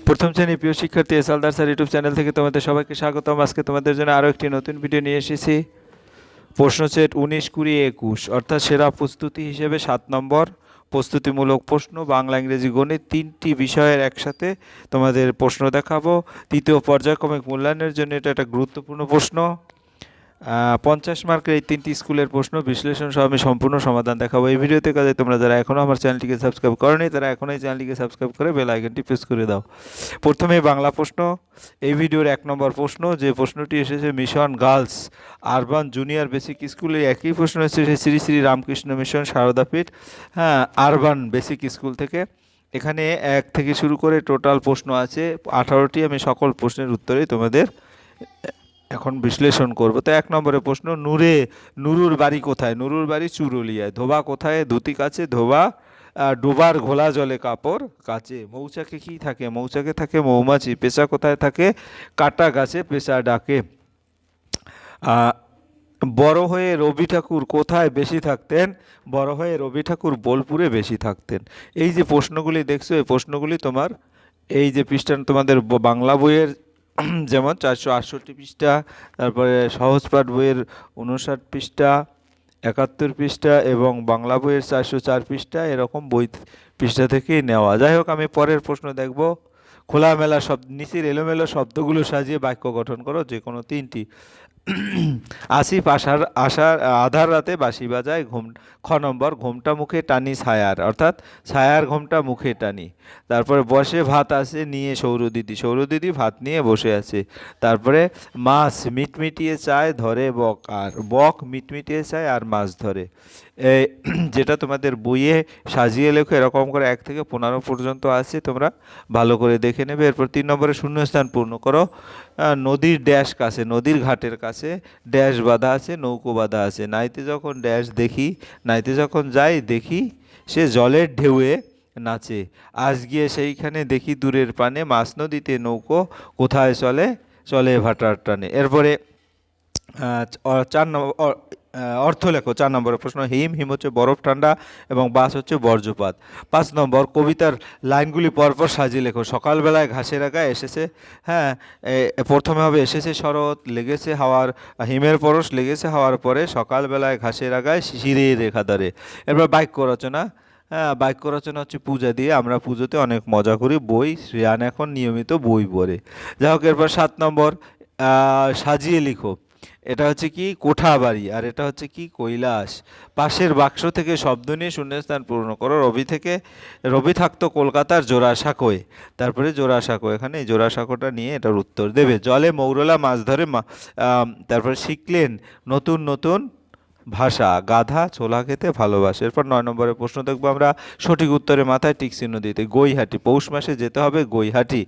প্রথম শ্রেণীর প্রিয় শিক্ষার্থী এস আলদার স্যার ইউটিউব চ্যানেল থেকে তোমাদের সবাইকে স্বাগতম। আজকে তোমাদের জন্য আরও একটি নতুন ভিডিও নিয়ে এসেছি। প্রশ্ন সেট 19, 20, 21 অর্থাৎ সেরা প্রস্তুতি হিসেবে 7 নম্বর প্রস্তুতিমূলক প্রশ্ন বাংলা, ইংরেজি, গণিত 3টি বিষয়ের একসাথে তোমাদের প্রশ্ন দেখাবো। তৃতীয় পর্যায়ক্রমিক মূল্যায়নের জন্য এটা একটা গুরুত্বপূর্ণ প্রশ্ন। 50 মার্কের এই 3টি স্কুলের প্রশ্ন বিশ্লেষণ সহ আমি সম্পূর্ণ সমাধান দেখাবো এই ভিডিওতে। কাজে তোমরা যারা এখনও আমার চ্যানেলটিকে সাবস্ক্রাইব করোনি তারা এখনই চ্যানেলটিকে সাবস্ক্রাইব করে বেল আইকনটি প্রেস করে দাও। প্রথমে বাংলা প্রশ্ন। এই ভিডিওর 1 নম্বর প্রশ্ন, যে প্রশ্নটি এসেছে mission girls urban junior basic স্কুলে, একই প্রশ্ন এসেছে Shri Shri Ramakrishna mission Saradapith urban basic school থেকে। এখানে 1 থেকে শুরু করে টোটাল প্রশ্ন আছে 18টি। আমি সকল প্রশ্নের উত্তরেই তোমাদের এখন বিশ্লেষণ করব। তো 1 নম্বরের প্রশ্ন, নুরুর বাড়ি কোথায়? নুরুর বাড়ি চুরুলিয়ায়। ধোবা কোথায়? ধুতি কাছে। ধোবা ডোবার ঘোলা জলে কাপড় কাচে। মৌচাকে কি থাকে? মৌচাকে থাকে মৌমাছি। পেশা কোথায় থাকে? কাটা গাছে পেশা ডাকে। বড় হয়ে রবি ঠাকুর কোথায় বেশি থাকতেন? বড় হয়ে রবি ঠাকুর বোলপুরে বেশি থাকতেন। এই যে প্রশ্নগুলি দেখছো, এই প্রশ্নগুলি তোমার এই যে পৃষ্ঠা তোমাদের বাংলা বইয়ের যেমন 468 পৃষ্ঠা, তারপরে সহজপাঠ বইয়ের 59 পৃষ্ঠা, 71 পৃষ্ঠা এবং বাংলা বইয়ের 404 পৃষ্ঠা, এরকম বই পৃষ্ঠা থেকেই নেওয়া। যাই হোক, আমি পরের প্রশ্ন দেখব। খোলামেলা শব্দ, নিচের এলোমেলো শব্দগুলো সাজিয়ে বাক্য গঠন করো, যে কোনো 3টি। আসিফ আধার রাতে বাঁশি বাজায়। খ নম্বর, ঘোমটা মুখে টানি ছায়ার, অর্থাৎ ছায়ার ঘোমটা মুখে টানি। তারপরে বসে ভাত আসে নিয়ে সৌরদিদি ভাত নিয়ে বসে আছে। তারপরে মাছ মিটমিটিয়ে চায় ধরে বক, আর বক মিটমিটিয়ে চায় আর মাছ ধরে। যেটা তোমাদের বইয়ে সাজিয়ে লেখো, এরকম করে 1 থেকে 15 পর্যন্ত আছে, তোমরা ভালো করে দেখে নেবে। এরপর 3 নম্বরে শূন্যস্থান পূর্ণ করো। নদীর ড্যাশ কাছে, নদীর ঘাটের কাছে ড্যাশ বাঁধা আছে, নৌকো বাঁধা আছে। নাইতে যখন ড্যাশ দেখি, নাইতে যখন যাই দেখি সে জলের ঢেউয়ে নাচে। আজ গিয়ে সেইখানে দেখি দূরের পানে মাছ নদীতে নৌকো কোথায় চলে? চলে ভাটার টানে। এরপরে 4 নম্বর অর্থ লেখো। 4 নম্বরের প্রশ্ন, হিম হচ্ছে বরফ ঠান্ডা এবং বাস হচ্ছে বজ্রপাত। 5 নম্বর, কবিতার লাইনগুলি পরপর সাজিয়ে লেখো। সকালবেলায় ঘাসের আগায় এসেছে, প্রথমে হবে এসেছে শরৎ, লেগেছে হাওয়ার, হিমের পরশ লেগেছে হাওয়ার পরে, সকালবেলায় ঘাসের আগায় শিশিরের রেখা ধরে। এরপর বাক্য রচনা। বাক্য রচনা হচ্ছে পূজা দিয়ে। আমরা পুজোতে অনেক মজা করি। বই, শ্রেয়ান এখন নিয়মিত বই পড়ে। যাই হোক, এরপর 7 নম্বর, সাজিয়ে লিখো। এটা হচ্ছে কি? কোঠা বাড়ি। আর এটা হচ্ছে কি? কৈলাস। পাশের বাক্স থেকে শব্দ নিয়ে শূন্যস্থান পূর্ণ করো। রবি থাকতো কলকাতার জোড়াসাঁকোয়। তারপরে জোড়াসাঁকো, এখানে এই জোড়াসাঁকোটা নিয়ে এটার উত্তর দেবে। জলে মৌরলা মাছ ধরে, তারপরে শিখলেন নতুন নতুন ভাষা। গাধা ছোলা খেতে ভালোবাসে। এরপর 9 নম্বরের প্রশ্ন দেখবো আমরা। সঠিক উত্তরে মাথায় টিক চিহ্ন দিতে। গৈহাটি, পৌষ মাসে যেতে হবে গৈহাটি।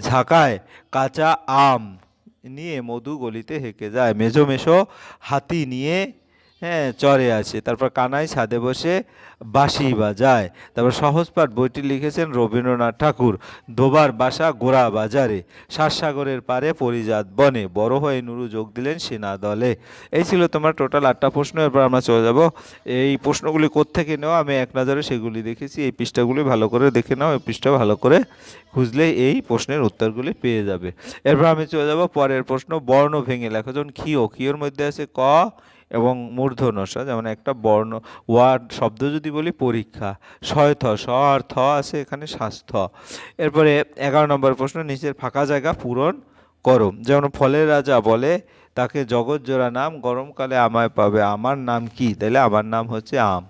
ঝাঁকায় কাঁচা আম নিয়ে মধু গলিতে হেঁকে যায়। মেজো হাতি নিয়ে চরে আছে। তারপর কানাই ছাদে বসে বাঁশি বাজায়। তারপর সহজপাঠ বইটি লিখেছেন রবীন্দ্রনাথ ঠাকুর। ধোবার বাসা গোড়া বাজারে, সাতসাগরের পারে পরিজাত বনে, বড় হয়ে নুরু যোগ দিলেন সেনা দলে। এই ছিল তোমার টোটাল 8টা প্রশ্ন। এরপর আমরা চলে যাব। এই প্রশ্নগুলি কোত্থেকে নেওয়া আমি এক নজরে সেগুলি দেখেছি। এই পৃষ্ঠাগুলি ভালো করে দেখে নাও। এই পৃষ্ঠা ভালো করে খুঁজলে এই প্রশ্নের উত্তরগুলি পেয়ে যাবে। এরপর আমি চলে যাব পরের প্রশ্ন। বর্ণ ভেঙে লেখো। যেমন ক্ষীর মধ্যে আছে ক এবং মূর্ধন্যসা, যেমন একটা বর্ণ ওয়ার্ড শব্দ যদি বলি পরীক্ষা। শয়থ, স আর থ আছে এখানে স্বাস্থ্য। এরপরে 11 নম্বর প্রশ্ন, নিচের ফাঁকা জায়গা পূরণ করো। যেমন ফলের রাজা বলে তাকে জগৎ জোড়া নাম, গরমকালে আমায় পাবে, আমার নাম কি? তাহলে আমার নাম হচ্ছে আম।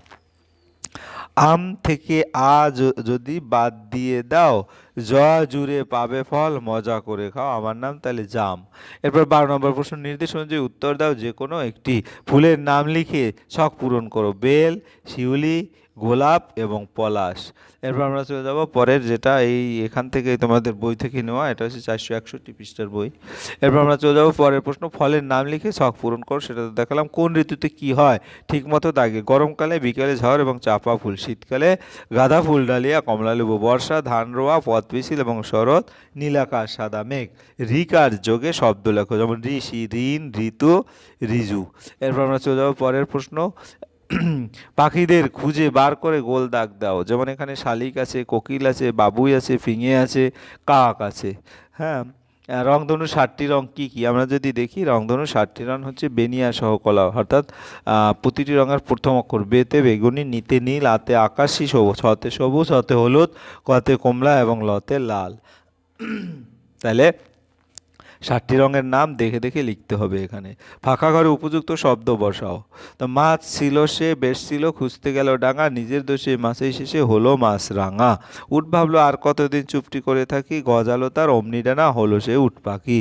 আম থেকে যদি বাদ দিয়ে দাও, জুড়ে পাবে ফল, মজা করে খাও, আমার নাম তাহলে জাম। এরপর 12 নম্বর প্রশ্ন, নির্দেশ অনুযায়ী উত্তর দাও। যে কোনো একটি ফুলের নাম লিখে ছক পূরণ করো। বেল, শিউলি, গোলাপ এবং পলাশ। এরপর আমরা চলে যাব পরের, যেটা এখান থেকে তোমাদের বই থেকে নেওয়া। এটা হচ্ছে 461 পৃষ্ঠার বই। এরপর আমরা চলে যাব পরের প্রশ্ন। ফলের নাম লিখে ছক পূরণ করো। সেটা তো দেখালাম। কোন ঋতুতে কি হয়? ঠিক মতো দাগে। গরমকালে বিকেলে ঝড় এবং চাপা ফুল, শীতকালে গাঁদা ফুল, ডালিয়া, কমলালেবু, বর্ষা ধান রোয়া, পথ পিছিল এবং শরৎ, নীলাকাশ, সাদা মেঘ। ঋকার যোগে শব্দ লেখো। যেমন ঋষি, ঋণ, ঋতু, ঋজু। এরপর আমরা চলে যাব পরের প্রশ্ন। পাখিদের খুঁজে বার করে গোল দাগ দাও। যেমন এখানে শালিক আছে, কোকিল আছে, বাবুই আছে, ফিঙে আছে, কাক আছে। হ্যাঁ, রংধনু 7টি রং কি কি? আমরা যদি দেখি রংধনু 7টি রং হচ্ছে বেনিয়া সহ কলা, অর্থাৎ প্রতিটি রঙের প্রথম অক্ষর, বেতে বেগুনি, নিতে নীল, আতে আকাশি, ছতে সবুজ, হতে হলুদ, কতে কমলা এবং লতে লাল। তাহলে 7টি রঙের নাম দেখে দেখে লিখতে হবে এখানে। ফাঁকা ঘরে উপযুক্ত শব্দ বসাও। তো মাছ ছিল সে, বেশ ছিল, খুঁজতে গেল ডাঙা, নিজের দোষে মাছের শেষে হলো মাছ রাঙা। উঠ ভাবলো আর কতদিন চুপটি করে থাকি, গজালো তার অমনি ডানা, হলো সে উঠ পাখি।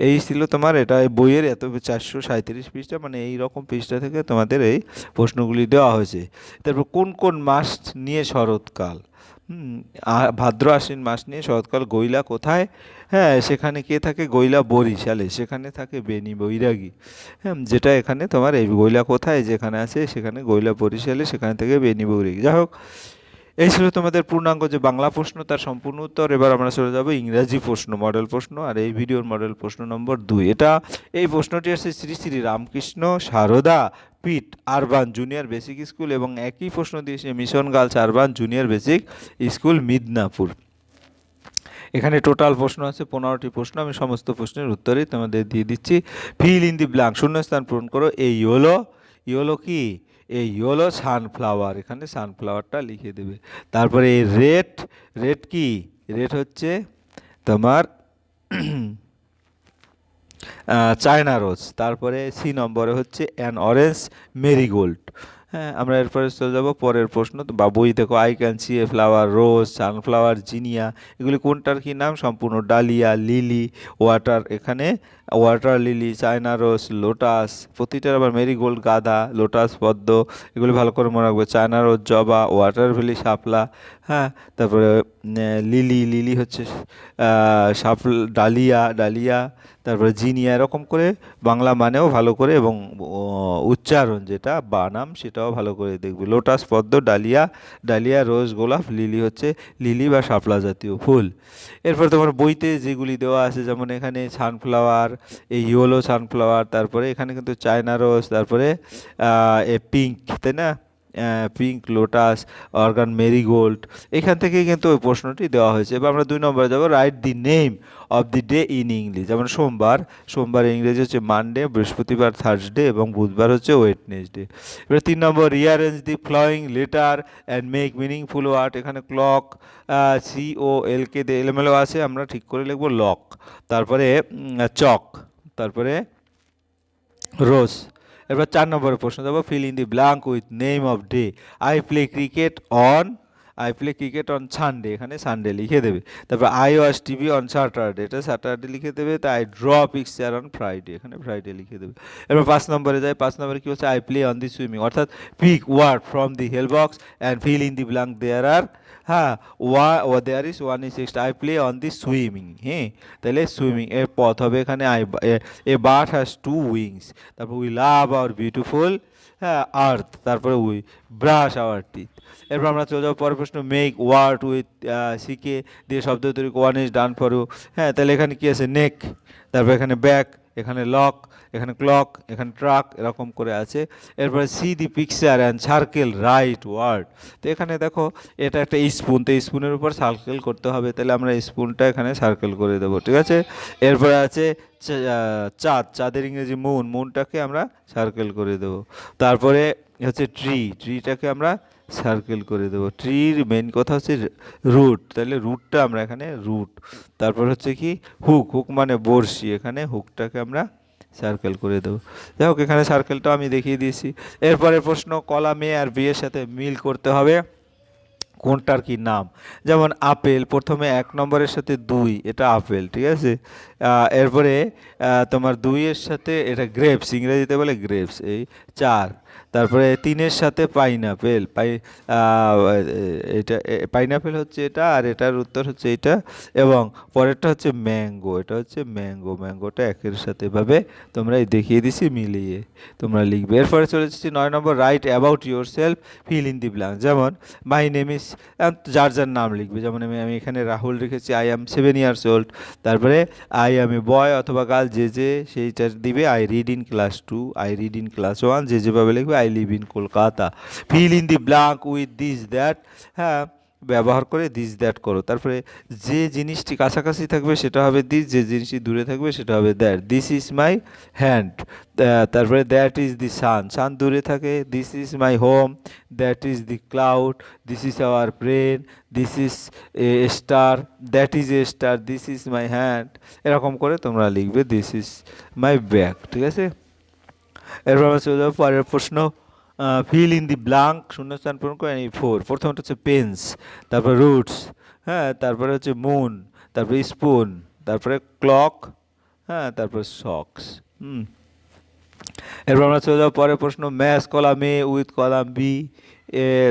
এই ছিল তোমার, এটা এই বইয়ের 437 পৃষ্ঠা, মানে এই রকম পৃষ্ঠা থেকে তোমাদের এই প্রশ্নগুলি দেওয়া হয়েছে। তারপর কোন কোন মাস নিয়ে শরৎকাল? ভাদ্র আশ্বিন মাস নিয়ে শরৎকাল। গৈলা কোথায়? হ্যাঁ, সেখানে কে থাকে? গৈলা বরিশালে, সেখানে থাকে বেনি বৈরাগী। হ্যাঁ, যেটা এখানে তোমার এই গৈলা কোথায় যেখানে আছে সেখানে গৈলা বরিশালে, সেখানে থেকে বেনি বৈরাগী। যাই হোক, এই ছিল তোমাদের পূর্ণাঙ্গ যে বাংলা প্রশ্ন তার সম্পূর্ণ উত্তর। এবার আমরা চলে যাব ইংরাজি প্রশ্ন, মডেল প্রশ্ন। আর এই ভিডিওর মডেল প্রশ্ন নম্বর 2। এই প্রশ্নটি আসছে শ্রী শ্রী রামকৃষ্ণ সারদা পিট আরবান জুনিয়র বেসিক স্কুল, এবং একই প্রশ্ন দিয়েছে mission girls urban junior basic school Midnapore. এখানে টোটাল প্রশ্ন আছে 15টি প্রশ্ন। আমি সমস্ত প্রশ্নের উত্তরই তোমাদের দিয়ে দিচ্ছি। ফিল ইন দি ব্ল্যাঙ্ক, শূন্যস্থান পূরণ করো। এই ইয়েলো কি? এই ইয়েলো সানফ্লাওয়ার, এখানে সানফ্লাওয়ারটা লিখে দেবে। তারপরে এই রেড কি? রেড হচ্ছে তোমার চায়না রোজ। তারপরে সি নম্বরে হচ্ছে অ্যান অরেঞ্জ মেরিগোল্ড। হ্যাঁ, আমরা এরপরে চলে যাবো পরের প্রশ্ন। বা বই দেখো, I can see a flower, rose, sunflower, zinnia, এগুলি কোনটার কি নাম? সম্পূর্ণ ডালিয়া, লিলি, ওয়াটার, এখানে water lily, China rose, lotus, প্রতিটার আবার মেরিগোল্ড গাঁদা, লোটাস পদ্ম, এগুলি ভালো করে মনে রাখবে। চায়না রোজ জবা, ওয়াটার লিলি শাপলা। হ্যাঁ, তারপরে লিলি হচ্ছে ডালিয়া, তারপরে জিনিয়া, এরকম করে বাংলা মানেও ভালো করে এবং উচ্চারণ যেটা বানাম সেটাও ভালো করে দেখবে। লোটাস পদ্ম, ডালিয়া রোজ, গোলাপ, লিলি হচ্ছে লিলি বা শাপলা জাতীয় ফুল। এরপর তোমার বইতে যেগুলি দেওয়া আছে, যেমন এখানে সানফ্লাওয়ার, এই ইয়েলো সানফ্লাওয়ার, তারপরে এখানে কিন্তু চায়না রোজ, তারপরে এ পিঙ্ক, তাই না? পিঙ্ক লোটাস, অর্গান মেরিগোল্ড, এখান থেকেই কিন্তু ওই প্রশ্নটি দেওয়া হয়েছে। এবার আমরা 2 নম্বরে যাবো, write the name of the day in English. যেমন সোমবার ইংরেজি হচ্ছে মানডে, বৃহস্পতিবার থার্সডে এবং বুধবার হচ্ছে ওয়েডনেসডে। এবার 3 নম্বর, rearrange the following letter and make meaningful word. এখানে ক্লক, COLK দিয়ে এলোমেলো আছে, আমরা ঠিক করে লিখবো লক। তারপরে চক, তারপরে রোজ। এবার 4 নম্বরের প্রশ্ন দেবো, feel in the blank with name off day. I play cricket on Sunday, এখানে সানডে লিখে দেবে। তারপর I watch TV on Saturday, এটা স্যাটারডে লিখে দেবে। তাই I draw picture on Friday, এখানে ফ্রাইডে লিখে দেবে। এবার 5 নম্বরে যায়। 5 নম্বরে কী হচ্ছে? I play on the swimming, অর্থাৎ pick word from the help box and fill in the blank there are. হ্যাঁ, there is 1 is 6, I play on the swimming. হ্যাঁ, তাহলে সুইমিং এর পথ হবে এখানে এ বার্ড হ্যাজ 2 wings। তারপর we love our beautiful, হ্যাঁ, আর্থ। তারপরে উই ব্রাশ আওয়ার টিথ। এরপর আমরা চলে যাবো পরের প্রশ্ন, মেক ওয়ার্ড উইথ সিকে দিয়ে শব্দ তৈরি। 1 is ডান ফর ইউ। হ্যাঁ, তাহলে এখানে কি আছে? নেক, তারপর এখানে ব্যাক, এখানে লক, এখানে ক্লক, এখানে ট্রাক, এরকম করে আছে। এরপরে see the picture and circle right word. তো এখানে দেখো এটা একটা স্পুন, তো স্পুনের উপর সার্কেল করতে হবে, তাহলে আমরা স্পুনটা এখানে সার্কেল করে দেবো, ঠিক আছে? এরপরে আছে চাঁদের ইংরেজি মুনটাকে আমরা সার্কেল করে দেবো। তারপরে হচ্ছে ট্রিটাকে আমরা সার্কেল করে দেবো। ট্রির মেন কথা হচ্ছে রুট, তাহলে রুটটা আমরা এখানে রুট। তারপর হচ্ছে কি হুক মানে বড়শি, এখানে হুকটাকে আমরা সার্কেল করে দেবো। যাই হোক, এখানে সার্কেলটা আমি দেখিয়ে দিয়েছি। এরপরে প্রশ্ন, কলাম এ আর বি এর সাথে মিল করতে হবে কোনটার কি নাম। যেমন আপেল, প্রথমে 1 নম্বরের সাথে 2, এটা আপেল, ঠিক আছে? এরপরে তোমার 2 এর সাথে এটা গ্রেপস, ইংরেজিতে বলে গ্রেপস, এই 4। তারপরে 3-এর সাথে পাইনাপেল, এটা পাইনাপেল হচ্ছে এটা, আর এটার উত্তর হচ্ছে এটা। এবং পরেরটা হচ্ছে ম্যাঙ্গো, এটা হচ্ছে ম্যাঙ্গোটা 1-এর সাথে এভাবে তোমরা দেখিয়ে দিছি মিলিয়ে তোমরা লিখবে। এরপরে চলে এসেছি 9 নম্বর, write about yourself, fill in the blank. যেমন মাই নেম ইজ, যার নাম লিখবে। যেমন আমি এখানে রাহুল রেখেছি, আই অ্যাম 7 years old। তারপরে আই অ্যাম এ বয় অথবা গার্ল, যে সেইটা দিবে। I read in class 2, I read in class 1, যেভাবে লিখবে লিখবে I live in Kolkata. Feel in the blank with this that, হ্যাঁ ব্যবহার করে দিস দ্যাট করো। তারপরে যে জিনিসটি কাছাকাছি থাকবে সেটা হবে দিস, যে জিনিসটি দূরে থাকবে সেটা হবে that. This is my hand, তারপরে দ্যাট ইজ দি সান, সান দূরে থাকে। This is my home, that is the cloud, this is our brain, this is a star, that is a star, this is my hand. এরকম করে তোমরা লিখবে this is my bag, ঠিক আছে। এরপর আমরা চলে যাবো পরের প্রশ্ন, ফিল ইন দি ব্ল্যাঙ্ক, শূন্যস্থান পূরণ করে এই ফোর। প্রথমটা হচ্ছে পেন্স, তারপরে রুটস, হ্যাঁ তারপরে হচ্ছে মুন, তারপরে স্পুন, তারপরে ক্লক, হ্যাঁ তারপরে সক্স। এরপর আমরা চলে যাবো পরের প্রশ্ন, math column A with column B.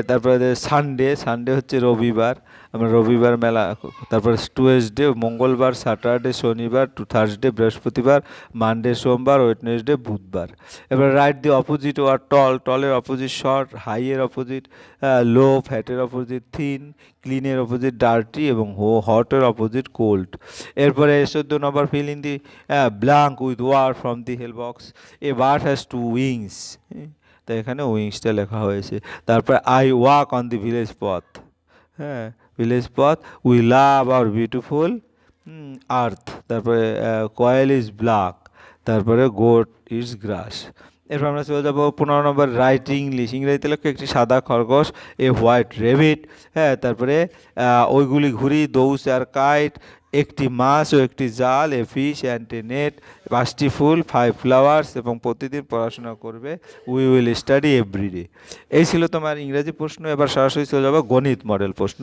তারপরে সানডে, সানডে হচ্ছে রবিবার, আমরা রবিবার মেলা। তারপরে টুয়েসডে মঙ্গলবার, স্যাটারডে শনিবার, থার্সডে বৃহস্পতিবার, মানডে সোমবার, ওয়েডনেসডে বুধবার। এবার write the opposite word tall, টলের অপোজিট শর্ট, হাইয়ের অপোজিট লো, ফ্যাটের অপোজিট থিন, ক্লিনের অপোজিট ডার্টি এবং হটের অপোজিট কোল্ড। এরপরে 14 নম্বর, fill in the blank with word from the help box. A bird has two wings, তো এখানে উইংসটা লেখা হয়েছে। তারপরে I walk on the village পথ, হ্যাঁ ভিলেজ পথ। We love our beautiful earth. তারপরে কয়েল ইজ ব্ল্যাক, তারপরে গোট ইজ গ্রাস। এরপর আমরা চলে যাবো 15 নম্বর, রাইট ইংলিশ, ইংরেজিতে লেখো একটি সাদা খরগোশ, এ হোয়াইট রেবিট, হ্যাঁ তারপরে ওইগুলি ঘুড়ি, দৌস আর কাইট, একটি মাছ ও একটি জাল, a fish and a net, 5টি ফুল, 5 ফ্লাওয়ার্স, এবং প্রতিদিন পড়াশোনা করবে, উই উইল স্টাডি এভরিডে। এই ছিল তোমার ইংরেজি প্রশ্ন। এবার সরাসরি চলে যাবো গণিত মডেল প্রশ্ন,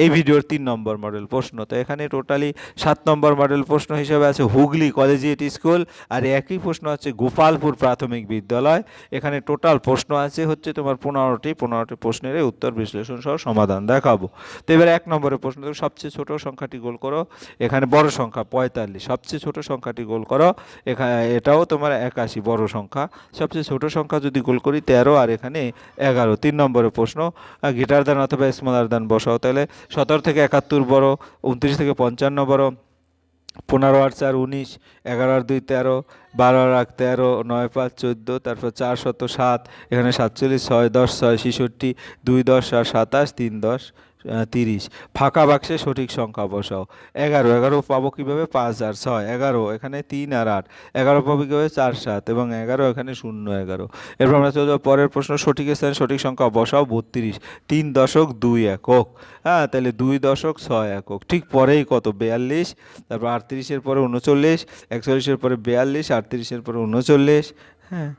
এই ভিডিওর 3 নম্বর মডেল প্রশ্ন। তো এখানে টোটালি 7 নম্বর মডেল প্রশ্ন হিসেবে আছে হুগলি কলেজিয়েট স্কুল, আর একই প্রশ্ন আছে গোপালপুর প্রাথমিক বিদ্যালয়। এখানে টোটাল প্রশ্ন আছে হচ্ছে তোমার 15টি প্রশ্নের উত্তর বিশ্লেষণ সহ সমাধান দেখাবো। তো এবার 1 নম্বরের প্রশ্ন, সবচেয়ে ছোট সংখ্যাটি গোল করো। এখানে বড় সংখ্যা 45, সবচেয়ে ছোট সংখ্যাটি গোল করো। এখানে এটাও তোমার 81 বড় সংখ্যা, সবচেয়ে ছোট সংখ্যা যদি গোল করি 13, আর এখানে 11। 3 নম্বরের প্রশ্ন, গ্রেটার দ্যান অথবা স্মলার দ্যান বসাও। তাহলে 17 থেকে 71 বড়, 29 থেকে 55 বড়, 15 আর 4 19, 11 আর 2 13, 12 আর 1 13, 9 5 14, তারপর 4 শত 7, এখানে 47, 6 10 6 66, 2 10 আর 27, 3 10 30। ফাঁকা বাক্সে সঠিক সংখ্যা বসাও। 11, 11 পাবো কীভাবে? 5 আর 6, 11, এখানে 3 আর 8, 11 পাবো কীভাবে? 4 7, এবং 11 এখানে 0 11। এরপর আমরা চলে যাবো পরের প্রশ্ন, সঠিক স্থানে সঠিক সংখ্যা বসাও। 32, 3.2 একক, হ্যাঁ তাহলে 2.6 একক। ঠিক পরেই কত? 42, তারপর 38-এর পরে 39, 41-এর পরে 42, 38-এর পরে 39, হ্যাঁ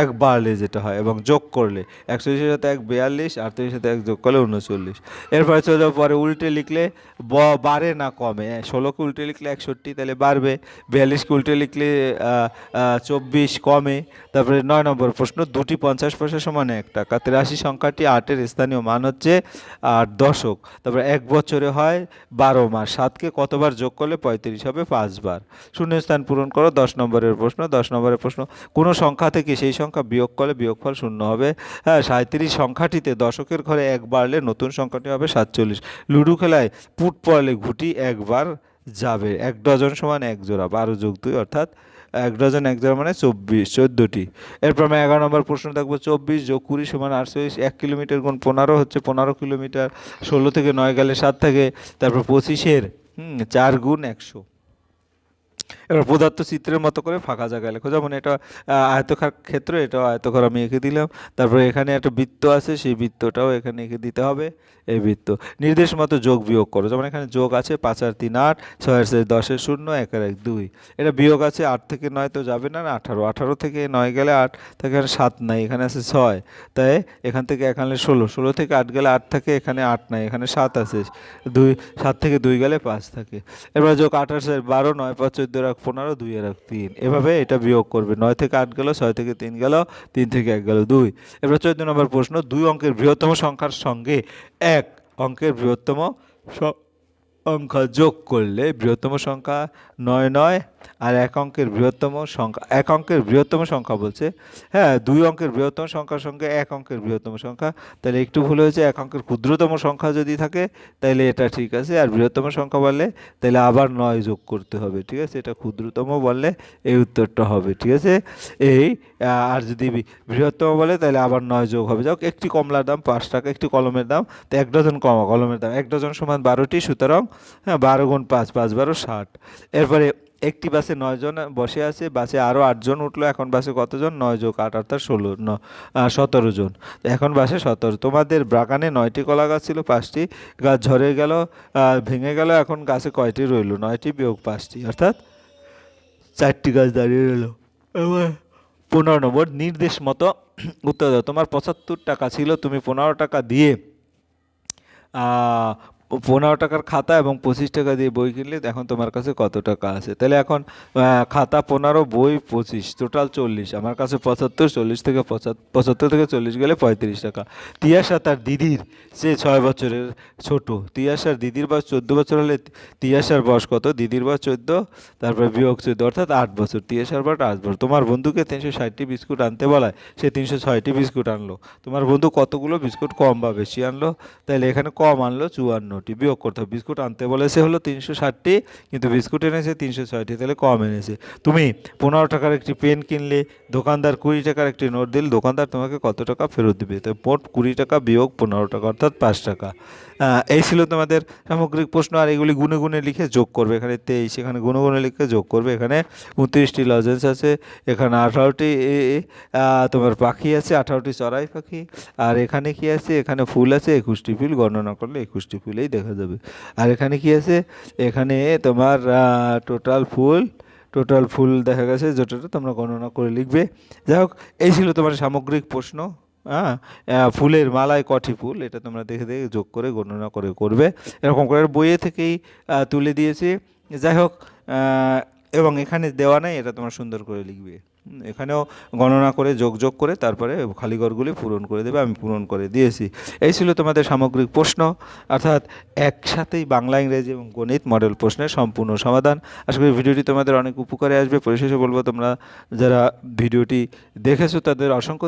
এক বাড়লে যেটা হয়, এবং যোগ করলে 41-এর সাথে 1 42, 38-এর সাথে 1 যোগ করলে 39। এরপরে চলে যাওয়ার পরে উল্টে লিখলে বাড়ে না কমে? 16কে উল্টে লিখলে 61, তাহলে বাড়বে। 42কে উল্টে লিখলে 24 কমে। তারপরে 9 নম্বর প্রশ্ন, দুটি 50 পয়সা সমান 1 টাকা। 83 সংখ্যাটি 8-এর স্থানীয় মান হচ্ছে 8 দশক। তারপরে 1 বছরে হয় 12 মাস, 7কে কতবার যোগ করলে 35 হবে? 5 বার। শূন্যস্থান পূরণ করো। 10 নম্বরের প্রশ্ন, 10 নম্বরের প্রশ্ন, কোনো সংখ্যা থেকে সেই সংখ্যা বিয়োগ করলে বিয়োগফল 0 হবে। হ্যাঁ 37 সংখ্যাটিতে দশকের ঘরে 1 বাড়লে নতুন সংখ্যাটি হবে 47। লুডো খেলায় পুট পড়লে ঘুটি 1 বার যাবে। 1 ডজন সমান 1 জোড়া, 12 যোগ 2 অর্থাৎ 1 ডজন 1 জোড়া মানে 14টি। এরপর আমি 11 নম্বর প্রশ্ন দেখবো, 24 যোগ 20 সমান 48, 1 কিলোমিটার গুণ 15 হচ্ছে 15 কিলোমিটার। 16 থেকে 9 গেলে 7 থাকে, তারপর 25-এর 4 গুণ 100। এবার পদার্থ চিত্রের মতো করে ফাঁকা জায়গায় লেখো, যেমন এটা আয়তকার ক্ষেত্র, এটাও আয়তকার আমি এঁকে দিলাম। তারপরে এখানে একটা বৃত্ত আছে, সেই বৃত্তটাও এখানে এঁকে দিতে হবে। এই বৃত্ত নির্দেশ মতো যোগ বিয়োগ করো, যেমন এখানে যোগ আছে 5 আর 3 8, 6 আর 4 10 এর 0, 1 আর 1 2। এটা বিয়োগ আছে 8 থেকে 9 তো যাবে না, 18, 18 থেকে 9 গেলে 8 থেকে, এখানে 7 নাই, এখানে আছে 6, তাই এখান থেকে এখানে 16, 16 থেকে 8 গেলে 8 থাকে, এখানে 8 নাই, এখানে 7 আছে, 7 থেকে 2 গেলে 5 থাকে। এবার যোগ 8 আর 4 12, 9 5 14 আর 15, 2 আর 3, এভাবে এটা বিয়োগ করবে। 9 থেকে 8 গেল, 6 থেকে 3 গেল, 3 থেকে 1 গেল 2। এবার 14 নম্বর প্রশ্ন, 2 অঙ্কের বৃহত্তম সংখ্যার সঙ্গে 1 অঙ্কের বৃহত্তম সংখ্যা যোগ করলে বৃহত্তম সংখ্যা 9 আর এক অঙ্কের বৃহত্তম সংখ্যা বলছে, হ্যাঁ 2 অঙ্কের বৃহত্তম সংখ্যার সঙ্গে 1 অঙ্কের বৃহত্তম সংখ্যা, তাহলে একটু ভুল হয়েছে। 1 অঙ্কের ক্ষুদ্রতম সংখ্যা যদি থাকে তাহলে এটা ঠিক আছে, আর বৃহত্তম সংখ্যা বললে তাহলে আবার 9 যোগ করতে হবে, ঠিক আছে। এটা ক্ষুদ্রতম বললে এই উত্তরটা হবে, ঠিক আছে। এই আর যদি বৃহত্তম বলে তাহলে আবার 9 যোগ হবে। যাক, একটি কমলার দাম 5 টাকা, একটি কলমের দাম, তো 1 ডজন কলমের দাম 1 ডজন সমান 12টি, সুতরাং হ্যাঁ 12 গুণ 5, 5 12 60। এরপরে একটি বাসে 9 জন বসে আছে, বাসে আরও 8 জন উঠলো, এখন বাসে কতজন? 9 যোগ 8 অর্থাৎ 17 জন। এখন বাসে 17। তোমাদের বাগানে 9টি কলা গাছ ছিল, 5টি গাছ ঝরে গেল, ভেঙে গেল, এখন গাছে কয়টি রইল? 9টি বিয়োগ 5টি অর্থাৎ 4টি গাছ দাঁড়িয়ে রইল। এবার 15 নম্বর, নির্দেশ মতো উত্তর দাও। তোমার 75 টাকা ছিল, তুমি 15 টাকা দিয়ে 15 টাকার খাতা এবং 25 টাকা দিয়ে বই কিনলে, এখন তোমার কাছে কত টাকা আছে? তাহলে এখন খাতা 15, বই 25, টোটাল 40। আমার কাছে 75, 40 থেকে 75 থেকে 40 গেলে 35 টাকা। তিয়াশা তার দিদির সে 6 বছরের ছোট। তিয়াশার দিদির বয়স 14 বছর হলে তিয়াশার বয়স কত? দিদির বয়স 14, তারপরে বিয়োগ 14 অর্থাৎ 8 বছর। তিয়াশার বয়স 8 বছর। তোমার বন্ধুকে 360টি বিস্কুট আনতে বলায় সে 306টি বিস্কুট আনলো। তোমার বন্ধু কতগুলো বিস্কুট কম বা বেশি আনলো? তাহলে এখানে কম আনলো 54টি, বিয়োগ করতে হবে। বিস্কুট আনতে বলেছে হলো 360টি, কিন্তু বিস্কুট এনেছে 306টি, তাহলে কম এনেছে। তুমি 15 টাকার একটি পেন কিনলে, দোকানদার 20 টাকার একটি নোট দিল, দোকানদার তোমাকে কত টাকা ফেরত দিবে? তো মোট 20 টাকা বিয়োগ 15 টাকা অর্থাৎ 5 টাকা। এই ছিল তোমাদের সামগ্রিক প্রশ্ন। আর এগুলি গুনে গুনে লিখে যোগ করবে। এখানে 23, এখানে গুনে গুনে লিখে যোগ করবে। এখানে 29টি লজেন্স আছে, এখানে 18টি তোমার পাখি আছে, 18টি চড়াই পাখি, আর এখানে কি আছে? এখানে ফুল আছে 21টি ফুল, গণনা করলে 21টি ফুলেই দেখা যাবে। আর এখানে কি আছে? এখানে তোমার টোটাল ফুল দেখা গেছে, যেটা তোমরা গণনা করে লিখবে। যাই হোক, এই ছিল তোমার সামগ্রিক প্রশ্ন। হ্যাঁ, ফুলের মালায় কটি ফুল, এটা তোমরা দেখে দেখে যোগ করে গণনা করে করবে। এরকম করে বইয়ে থেকেই তুলে দিয়েছি। যাই হোক, এবং এখানে দেওয়া নেই, এটা তোমরা সুন্দর করে লিখবে। এখানেও গণনা করে যোগ করে তারপরে খালি ঘরগুলি পূরণ করে দেবে। আমি পূরণ করে দিয়েছি। এই ছিল তোমাদের সামগ্রিক প্রশ্ন, অর্থাৎ একসাথেই বাংলা, ইংরেজি এবং গণিত মডেল প্রশ্নের সম্পূর্ণ সমাধান। আশা করি ভিডিওটি তোমাদের অনেক উপকারে আসবে। পরিশেষে বলবো, তোমরা যারা ভিডিওটি দেখেছো তাদের অসংখ্য